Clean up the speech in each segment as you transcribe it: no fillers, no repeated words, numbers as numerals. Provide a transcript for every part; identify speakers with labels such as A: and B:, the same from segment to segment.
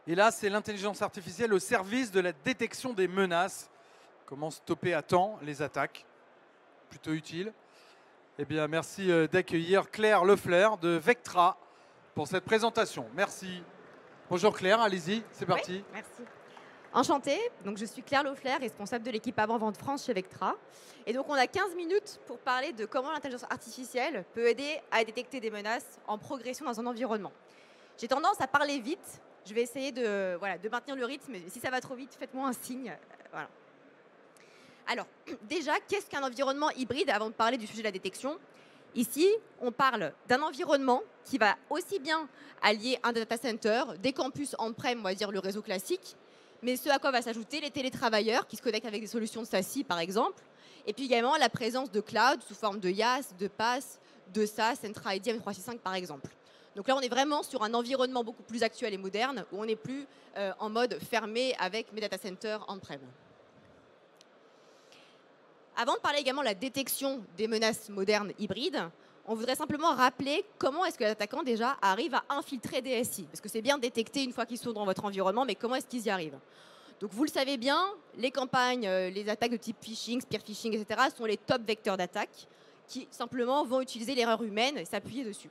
A: Et là, c'est l'intelligence artificielle au service de la détection des menaces. Comment stopper à temps les attaques? Plutôt utile. Eh bien, merci d'accueillir Claire Leflers de Vectra pour cette présentation. Merci. Bonjour Claire, allez-y, c'est
B: Oui,
A: parti.
B: merci. Enchantée, donc je suis Claire Leflers, responsable de l'équipe avant-vente France chez Vectra. Et donc on a 15 minutes pour parler de comment l'intelligence artificielle peut aider à détecter des menaces en progression dans un environnement. J'ai tendance à parler vite, je vais essayer de maintenir le rythme, mais si ça va trop vite, faites-moi un signe. Voilà. Alors, déjà, qu'est-ce qu'un environnement hybride avant de parler du sujet de la détection? Ici, on parle d'un environnement qui va aussi bien allier un data center, des campus on-prem, on va dire le réseau classique, mais ce à quoi va s'ajouter les télétravailleurs qui se connectent avec des solutions de SASI par exemple, et puis également la présence de cloud sous forme de IaaS, de PaaS, de SaaS, Entra ID, M365 par exemple. Donc là, on est vraiment sur un environnement beaucoup plus actuel et moderne où on n'est plus en mode fermé avec mes data centers on-prem. Avant de parler également de la détection des menaces modernes hybrides, on voudrait simplement rappeler comment est-ce que l'attaquant déjà arrive à infiltrer des SI. Parce que c'est bien détecté une fois qu'ils sont dans votre environnement, mais comment est-ce qu'ils y arrivent? Donc vous le savez bien, les campagnes, les attaques de type phishing, spear phishing, etc. sont les top vecteurs d'attaque qui simplement vont utiliser l'erreur humaine et s'appuyer dessus.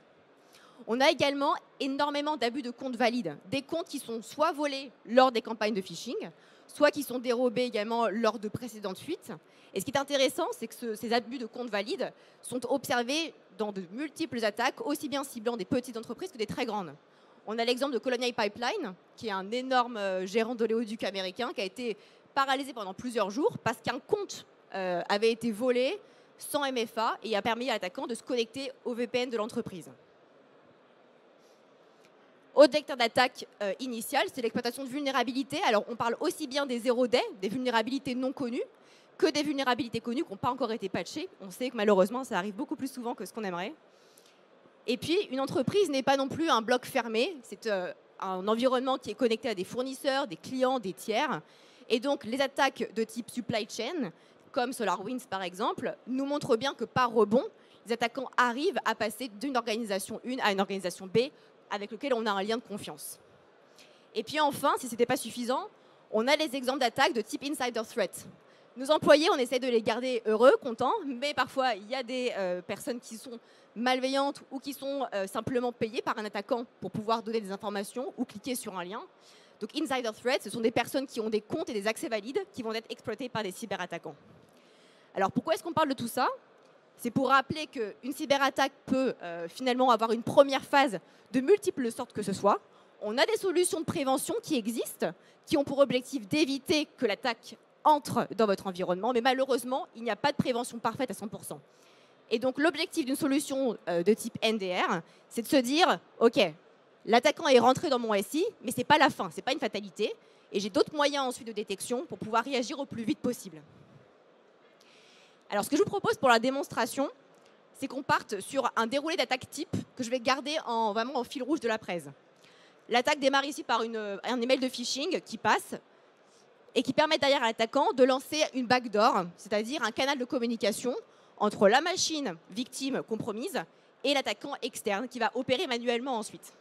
B: On a également énormément d'abus de comptes valides, des comptes qui sont soit volés lors des campagnes de phishing, soit qui sont dérobés également lors de précédentes fuites. Et ce qui est intéressant, c'est que ces abus de comptes valides sont observés dans de multiples attaques, aussi bien ciblant des petites entreprises que des très grandes. On a l'exemple de Colonial Pipeline, qui est un énorme gérant d'oléoduc américain qui a été paralysé pendant plusieurs jours parce qu'un compte avait été volé sans MFA et a permis à l'attaquant de se connecter au VPN de l'entreprise. Autre vecteur d'attaque initial, c'est l'exploitation de vulnérabilités. Alors, on parle aussi bien des 0-day, des vulnérabilités non connues, que des vulnérabilités connues qui n'ont pas encore été patchées. On sait que malheureusement, ça arrive beaucoup plus souvent que ce qu'on aimerait. Et puis, une entreprise n'est pas non plus un bloc fermé. C'est un environnement qui est connecté à des fournisseurs, des clients, des tiers. Et donc, les attaques de type supply chain, comme SolarWinds par exemple, nous montrent bien que par rebond, les attaquants arrivent à passer d'une organisation 1 à une organisation B, avec lequel on a un lien de confiance. Et puis enfin, si ce n'était pas suffisant, on a les exemples d'attaques de type insider threat. Nos employés, on essaie de les garder heureux, contents, mais parfois il y a des personnes qui sont malveillantes ou qui sont simplement payées par un attaquant pour pouvoir donner des informations ou cliquer sur un lien. Donc insider threat, ce sont des personnes qui ont des comptes et des accès valides qui vont être exploités par des cyberattaquants. Alors pourquoi est-ce qu'on parle de tout ça? C'est pour rappeler qu'une cyberattaque peut finalement avoir une première phase de multiples sortes que ce soit. On a des solutions de prévention qui existent, qui ont pour objectif d'éviter que l'attaque entre dans votre environnement, mais malheureusement, il n'y a pas de prévention parfaite à 100%. Et donc l'objectif d'une solution de type NDR, c'est de se dire, OK, l'attaquant est rentré dans mon SI, mais ce n'est pas la fin, ce n'est pas une fatalité, et j'ai d'autres moyens ensuite de détection pour pouvoir réagir au plus vite possible. Alors, ce que je vous propose pour la démonstration, c'est qu'on parte sur un déroulé d'attaque type que je vais garder vraiment en fil rouge de la presse. L'attaque démarre ici par un email de phishing qui passe et qui permet derrière à l'attaquant de lancer une backdoor, c'est-à-dire un canal de communication entre la machine victime compromise et l'attaquant externe qui va opérer manuellement ensuite.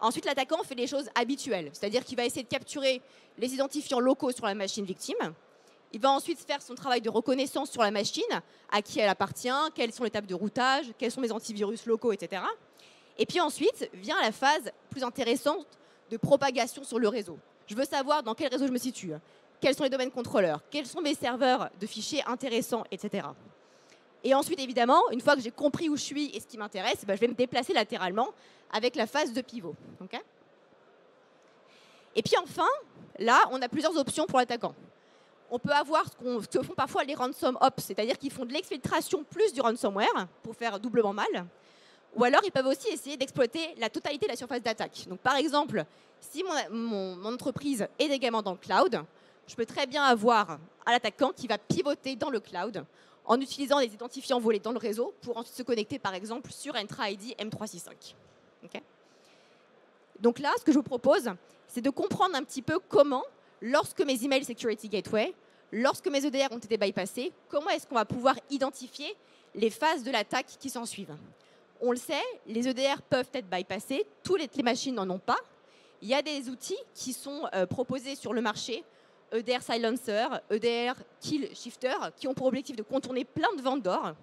B: Ensuite, l'attaquant fait les choses habituelles, c'est-à-dire qu'il va essayer de capturer les identifiants locaux sur la machine victime. Il va ensuite faire son travail de reconnaissance sur la machine, à qui elle appartient, quelles sont les étapes de routage, quels sont mes antivirus locaux, etc. Et puis ensuite vient la phase plus intéressante de propagation sur le réseau. Je veux savoir dans quel réseau je me situe, quels sont les domaines contrôleurs, quels sont mes serveurs de fichiers intéressants, etc. Et ensuite, évidemment, une fois que j'ai compris où je suis et ce qui m'intéresse, je vais me déplacer latéralement avec la phase de pivot. Okay. Et puis enfin, là, on a plusieurs options pour l'attaquant. On peut avoir ce que font parfois les ransom ops, c'est-à-dire qu'ils font de l'exfiltration plus du ransomware pour faire doublement mal. Ou alors, ils peuvent aussi essayer d'exploiter la totalité de la surface d'attaque. Donc, par exemple, si mon entreprise est également dans le cloud, je peux très bien avoir un attaquant qui va pivoter dans le cloud en utilisant les identifiants volés dans le réseau pour ensuite se connecter, par exemple, sur Entra ID M365. Okay. Donc là, ce que je vous propose, c'est de comprendre un petit peu comment, lorsque mes email security gateway, lorsque mes EDR ont été bypassés, comment est-ce qu'on va pouvoir identifier les phases de l'attaque qui s'en suivent. On le sait, les EDR peuvent être bypassés, toutes les machines n'en ont pas, Il y a des outils qui sont proposés sur le marché, EDR Silencer, EDR Kill Shifter, qui ont pour objectif de contourner plein de vendors,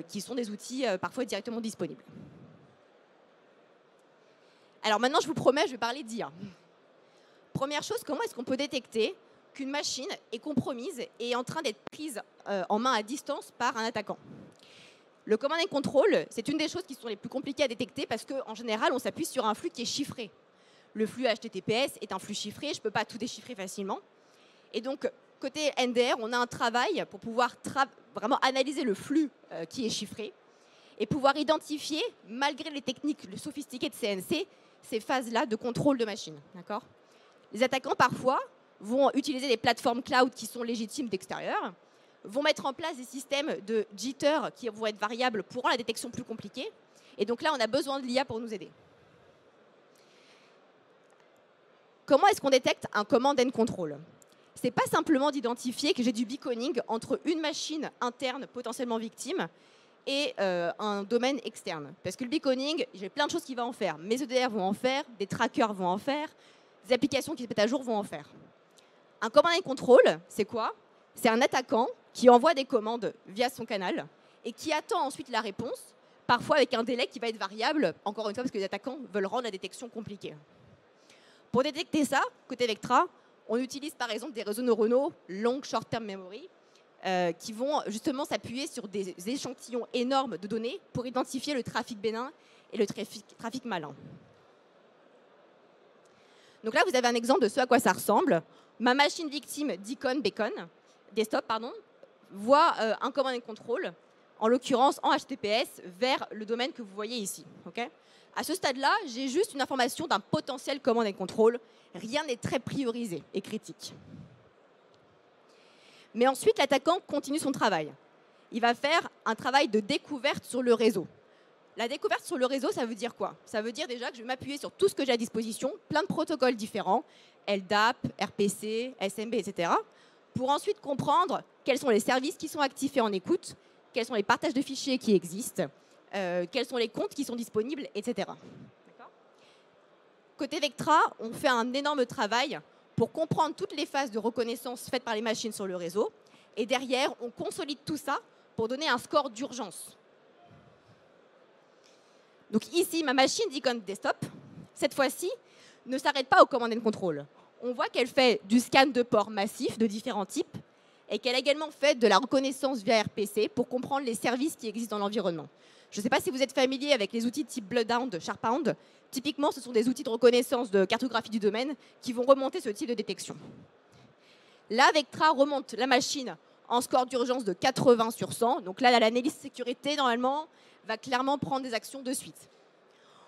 B: qui sont des outils parfois directement disponibles. Alors maintenant, je vous promets, je vais parler d'IA. Première chose, comment est-ce qu'on peut détecter qu'une machine est compromise et est en train d'être prise en main à distance par un attaquant? Le command and control, c'est une des choses qui sont les plus compliquées à détecter parce qu'en général, on s'appuie sur un flux qui est chiffré. Le flux HTTPS est un flux chiffré, je ne peux pas tout déchiffrer facilement. Et donc, côté NDR, on a un travail pour pouvoir vraiment analyser le flux qui est chiffré et pouvoir identifier, malgré les techniques sophistiquées de CNC, ces phases-là de contrôle de machine. D'accord ? Les attaquants, parfois, vont utiliser des plateformes cloud qui sont légitimes d'extérieur, vont mettre en place des systèmes de jitter qui vont être variables pour rendre la détection plus compliquée. Et donc là, on a besoin de l'IA pour nous aider. Comment est-ce qu'on détecte un command and control? Ce n'est pas simplement d'identifier que j'ai du beaconing entre une machine interne potentiellement victime et un domaine externe. Parce que le beaconing, j'ai plein de choses qui vont en faire. Mes EDR vont en faire, des trackers vont en faire, des applications qui se mettent à jour vont en faire. Un command and control, c'est quoi? C'est un attaquant qui envoie des commandes via son canal et qui attend ensuite la réponse, parfois avec un délai qui va être variable, encore une fois parce que les attaquants veulent rendre la détection compliquée. Pour détecter ça, côté Vectra, on utilise par exemple des réseaux neuronaux long short-term memory qui vont justement s'appuyer sur des échantillons énormes de données pour identifier le trafic bénin et le trafic malin. Donc là, vous avez un exemple de ce à quoi ça ressemble. Ma machine victime Deacon desktop, voit un command and control, en l'occurrence en HTTPS, vers le domaine que vous voyez ici. Okay, à ce stade-là, j'ai juste une information d'un potentiel command and control. Rien n'est très priorisé et critique. Mais ensuite, l'attaquant continue son travail. Il va faire un travail de découverte sur le réseau. La découverte sur le réseau, ça veut dire quoi? Ça veut dire déjà que je vais m'appuyer sur tout ce que j'ai à disposition, plein de protocoles différents, LDAP, RPC, SMB, etc., pour ensuite comprendre quels sont les services qui sont actifs et en écoute, quels sont les partages de fichiers qui existent, quels sont les comptes qui sont disponibles, etc. Côté Vectra, on fait un énorme travail pour comprendre toutes les phases de reconnaissance faites par les machines sur le réseau. Et derrière, on consolide tout ça pour donner un score d'urgence. Donc ici, ma machine Deacon desktop, cette fois-ci, ne s'arrête pas au command and control. On voit qu'elle fait du scan de ports massifs de différents types et qu'elle a également fait de la reconnaissance via RPC pour comprendre les services qui existent dans l'environnement. Je ne sais pas si vous êtes familier avec les outils type Bloodhound, Sharphound. Typiquement, ce sont des outils de reconnaissance de cartographie du domaine qui vont remonter ce type de détection. Là, Vectra remonte la machine en score d'urgence de 80 sur 100. Donc là, l'analyse sécurité, normalement, va clairement prendre des actions de suite.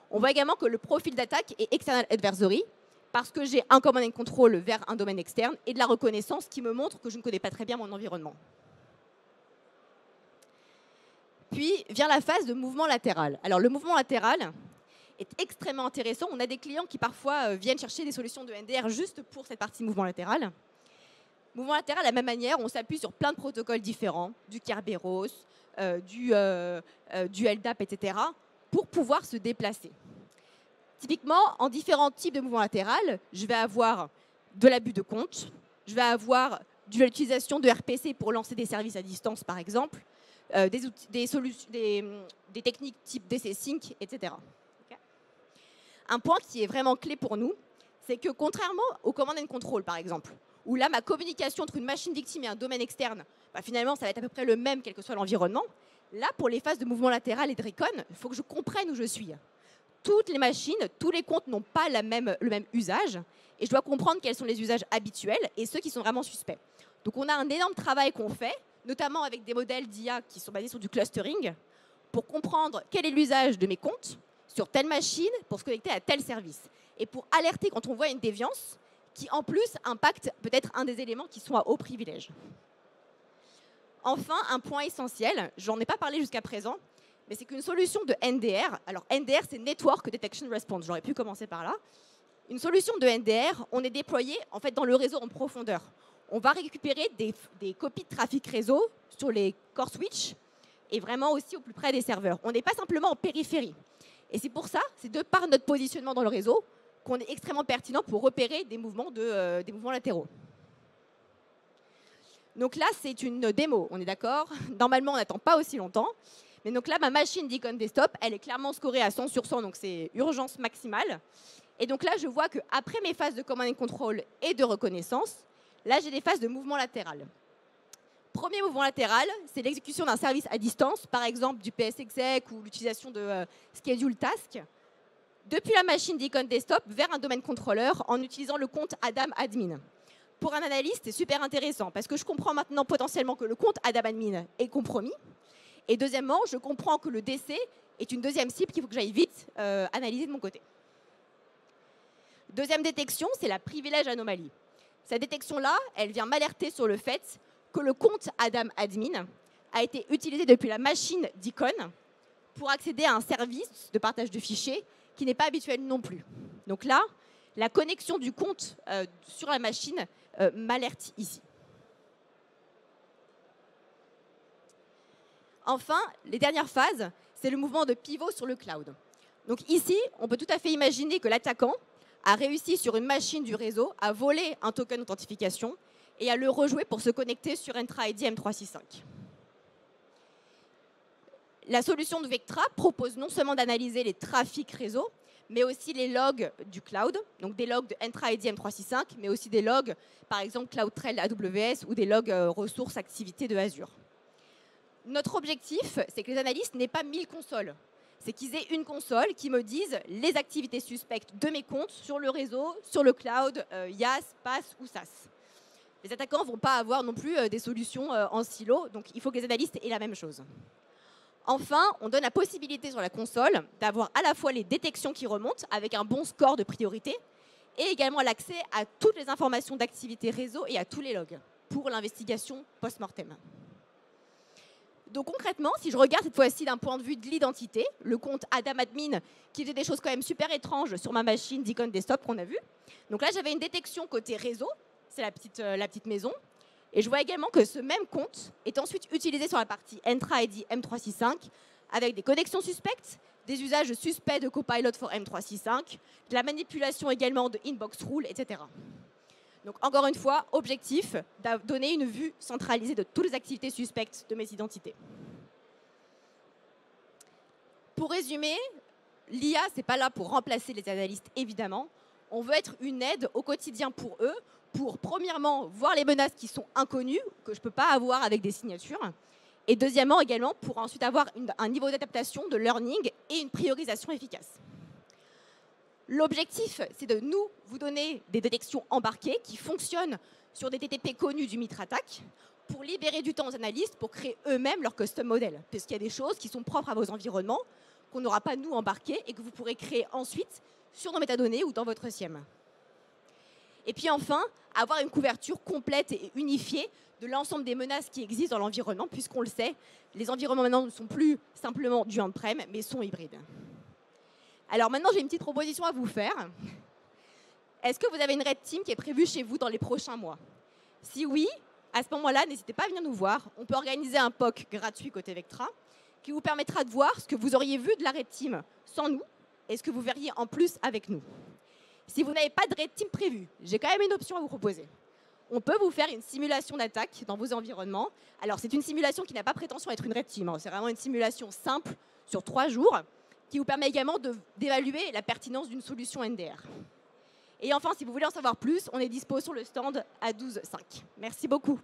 B: On voit également que le profil d'attaque est External Adversary, parce que j'ai un command and control vers un domaine externe et de la reconnaissance qui me montre que je ne connais pas très bien mon environnement. Puis vient la phase de mouvement latéral. Alors le mouvement latéral est extrêmement intéressant. On a des clients qui parfois viennent chercher des solutions de NDR juste pour cette partie mouvement latéral. Mouvement latéral, de la même manière, on s'appuie sur plein de protocoles différents, du Kerberos, du LDAP, etc., pour pouvoir se déplacer. Typiquement, en différents types de mouvements latéral, je vais avoir de l'abus de compte, je vais avoir de l'utilisation de RPC pour lancer des services à distance, par exemple, des techniques type DC Sync, etc. Okay. Un point qui est vraiment clé pour nous, c'est que contrairement au command and control, par exemple, où là, ma communication entre une machine victime et un domaine externe, finalement, ça va être à peu près le même, quel que soit l'environnement. Là, pour les phases de mouvement latéral et de recon, il faut que je comprenne où je suis. Toutes les machines, tous les comptes n'ont pas le même usage, et je dois comprendre quels sont les usages habituels et ceux qui sont vraiment suspects. Donc, on a un énorme travail qu'on fait, notamment avec des modèles d'IA qui sont basés sur du clustering, pour comprendre quel est l'usage de mes comptes sur telle machine pour se connecter à tel service, et pour alerter quand on voit une déviance qui, en plus, impacte peut-être un des éléments qui sont à haut privilège. Enfin, un point essentiel, j'en ai pas parlé jusqu'à présent, mais c'est qu'une solution de NDR, alors NDR c'est Network Detection Response, j'aurais pu commencer par là. Une solution de NDR, on est déployé en fait dans le réseau en profondeur. On va récupérer des copies de trafic réseau sur les core switch et vraiment aussi au plus près des serveurs. On n'est pas simplement en périphérie. Et c'est pour ça, c'est de par notre positionnement dans le réseau, qu'on est extrêmement pertinent pour repérer des mouvements latéraux. Donc là, c'est une démo, on est d'accord. Normalement, on n'attend pas aussi longtemps. Mais donc là, ma machine d'Icon Desktop, elle est clairement scorée à 100 sur 100, donc c'est urgence maximale. Et donc là, je vois qu'après mes phases de command and control et de reconnaissance, là, j'ai des phases de mouvement latéral. Premier mouvement latéral, c'est l'exécution d'un service à distance, par exemple du PSExec ou l'utilisation de schedule task, depuis la machine d'Icon Desktop vers un domaine contrôleur en utilisant le compte Adam Admin. Pour un analyste, c'est super intéressant parce que je comprends maintenant potentiellement que le compte Adam Admin est compromis. Et deuxièmement, je comprends que le DC est une deuxième cible qu'il faut que j'aille vite analyser de mon côté. Deuxième détection, c'est la privilège anomalie. Cette détection-là, elle vient m'alerter sur le fait que le compte Adam Admin a été utilisé depuis la machine d'Icon pour accéder à un service de partage de fichiers qui n'est pas habituel non plus. Donc là, la connexion du compte sur la machine m'alerte ici. Enfin, les dernières phases, c'est le mouvement de pivot sur le cloud. Donc ici, on peut tout à fait imaginer que l'attaquant a réussi sur une machine du réseau à voler un token d'authentification et à le rejouer pour se connecter sur Entra ID M365. La solution de Vectra propose non seulement d'analyser les trafics réseau, mais aussi les logs du cloud, donc des logs de Entra ID M365, mais aussi des logs, par exemple CloudTrail AWS ou des logs ressources activités de Azure. Notre objectif, c'est que les analystes n'aient pas 1000 consoles. C'est qu'ils aient une console qui me dise les activités suspectes de mes comptes sur le réseau, sur le cloud, IaaS, PaaS ou SaaS. Les attaquants ne vont pas avoir non plus des solutions en silo, donc il faut que les analystes aient la même chose. Enfin, on donne la possibilité sur la console d'avoir à la fois les détections qui remontent avec un bon score de priorité et également l'accès à toutes les informations d'activité réseau et à tous les logs pour l'investigation post-mortem. Donc concrètement, si je regarde cette fois-ci d'un point de vue de l'identité, le compte Adam Admin qui faisait des choses quand même super étranges sur ma machine d'Icon Desktop qu'on a vu. Donc là, j'avais une détection côté réseau, c'est la petite maison. Et je vois également que ce même compte est ensuite utilisé sur la partie Entra ID M365 avec des connexions suspectes, des usages suspects de Copilot for M365, de la manipulation également de Inbox Rule, etc. Donc encore une fois, objectif, donner une vue centralisée de toutes les activités suspectes de mes identités. Pour résumer, l'IA, ce n'est pas là pour remplacer les analystes, évidemment. On veut être une aide au quotidien pour eux, pour premièrement voir les menaces qui sont inconnues, que je ne peux pas avoir avec des signatures, et deuxièmement également pour ensuite avoir un niveau d'adaptation, de learning et une priorisation efficace. L'objectif, c'est de vous donner des détections embarquées qui fonctionnent sur des TTP connus du Mitre Attack pour libérer du temps aux analystes pour créer eux-mêmes leur custom model. Parce qu'il y a des choses qui sont propres à vos environnements qu'on n'aura pas nous embarquées et que vous pourrez créer ensuite sur nos métadonnées ou dans votre SIEM. Et puis enfin, avoir une couverture complète et unifiée de l'ensemble des menaces qui existent dans l'environnement, puisqu'on le sait, les environnements maintenant ne sont plus simplement du on-prem, mais sont hybrides. Alors maintenant, j'ai une petite proposition à vous faire. Est-ce que vous avez une Red Team qui est prévue chez vous dans les prochains mois? Si oui, à ce moment-là, n'hésitez pas à venir nous voir. On peut organiser un POC gratuit côté Vectra qui vous permettra de voir ce que vous auriez vu de la Red Team sans nous et ce que vous verriez en plus avec nous. Si vous n'avez pas de Red Team prévue, j'ai quand même une option à vous proposer. On peut vous faire une simulation d'attaque dans vos environnements. Alors, c'est une simulation qui n'a pas prétention à être une Red Team. C'est vraiment une simulation simple sur 3 jours qui vous permet également d'évaluer la pertinence d'une solution NDR. Et enfin, si vous voulez en savoir plus, on est dispo sur le stand à 12h05. Merci beaucoup.